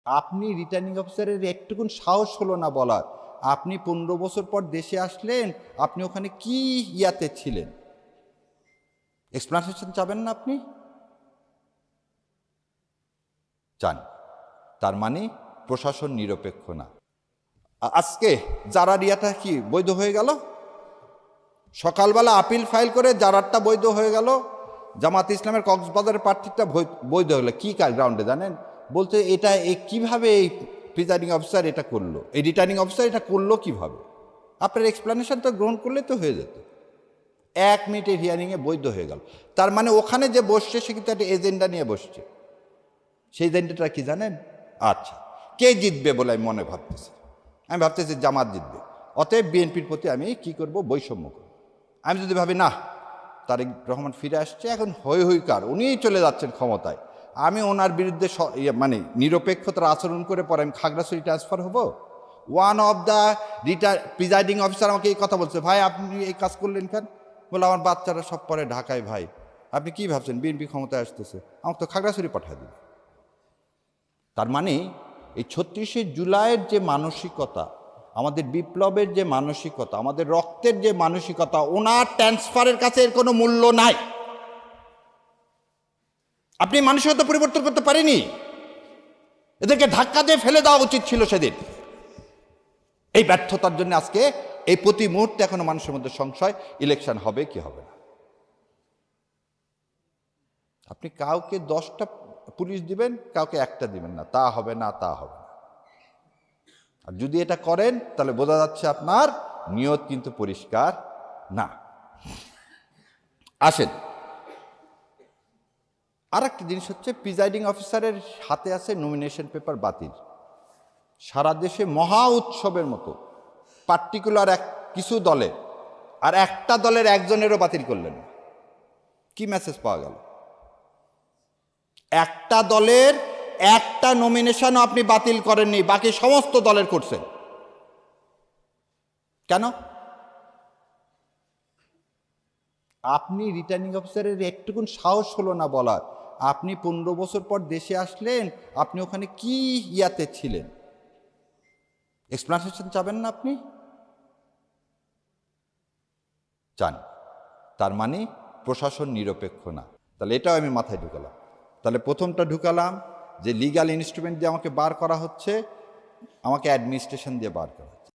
আপনি রিটার্নিং অফিসারের একটুকুন সাহস হলো না বলার, আপনি 15 বছর পর দেশে আসলেন, আপনি ওখানে কি ইয়াতে ছিলেন? এক্সপ্লানেশন চাবেন না আপনি? চান। তার মানে প্রশাসন নিরপেক্ষ না। আজকে যারা রিয়াটা কি বৈধ হয়ে গেল? সকালবেলা আপিল ফাইল করে জারারটা বৈধ হয়ে গেল, জামাত ইসলামের কক্সবাজারের প্রার্থীটা বৈধ হলো। কি গ্রাউন্ডে জানেন? বলতে এটা কিভাবে এই প্রিজাইডিং অফিসার এটা করলো, এই রিটার্নিং অফিসার এটা করলো কিভাবে? আপনার এক্সপ্লেনেশন তো গ্রহণ করলে তো হয়ে যেত। 1 মিনিটের হিয়ারিংয়ে বৈধ হয়ে গেল। তার মানে ওখানে যে বসছে সে কিন্তু একটা এজেন্ডা নিয়ে বসছে। সেই এজেন্ডাটা কি জানেন? আচ্ছা, কে জিতবে বলে আমি মনে ভাবতেছি, আমি ভাবতেছি জামাত জিতবে, অতএব বিএনপির প্রতি আমি কি করব? বৈষম্য করব। আমি যদি ভাবি না, তারেক রহমান ফিরে আসছে, এখন হই হই কার, উনিই চলে যাচ্ছেন ক্ষমতায়, আমি ওনার বিরুদ্ধে মানে নিরপেক্ষতার আচরণ করে পরে আমি খাগড়াছড়ি ট্রান্সফার হব। One of the presiding officer আমাকে এই কথা বলছে, ভাই আপনি এই কাজ করলেন কেন? বলে আমার বাচ্চারা সব পরে ঢাকায়, ভাই আপনি কি ভাবছেন বিএনপি ক্ষমতায় আসতেছে, আমাকে তো খাগড়াছড়ি পাঠিয়ে দিন। তার মানে এই 36শে জুলাইয়ের যে মানসিকতা, আমাদের বিপ্লবের যে মানসিকতা, আমাদের রক্তের যে মানসিকতা, ওনার ট্রান্সফারের কাছে এর কোনো মূল্য নাই। আপনি মানসিকতা পরিবর্তন করতে পারেনি, এদেরকে ধাক্কা দিয়ে ফেলে দেওয়া উচিত ছিল সেদিন। এই ব্যর্থতার জন্য আজকে এই প্রতি মুহূর্তে এখনো মানুষের মধ্যে সংশয়, ইলেকশন হবে কি হবে না। আপনি কাউকে 10টা পুলিশ দিবেন, কাউকে 1টা দিবেন না, তা হবে না, তা হবে না। আর যদি এটা করেন তাহলে বোঝা যাচ্ছে আপনার নিয়ত কিন্তু পরিষ্কার না। আসেন, আর একটা জিনিস হচ্ছে, প্রিজাইডিং অফিসারের হাতে আছে নমিনেশন পেপার বাতিল। সারা দেশে মহা উৎসবের মতো পার্টিকুলার কিছু দলে, আর একটা দলের একজনেরও বাতিল করলেন। কি মেসেজ পাওয়া গেল? একটা দলের একটা নমিনেশনও আপনি বাতিল করেননি, বাকি সমস্ত দলের করছেন। কেন? আপনি রিটার্নিং অফিসারের একটুকুন সাহস হলো না বলার, আপনি 15 বছর পর দেশে আসলেন, আপনি ওখানে কি ইয়াতে ছিলেন? এক্সপ্লেনেশন চাবেন না আপনি? চান। তার মানে প্রশাসন নিরপেক্ষ না। তাহলে এটাও আমি মাথায় ঢুকালাম। তাহলে প্রথমটা ঢুকালাম যে লিগ্যাল ইনস্ট্রুমেন্ট দিয়ে আমাকে বার করা হচ্ছে, আমাকে অ্যাডমিনিস্ট্রেশন দিয়ে বার করা।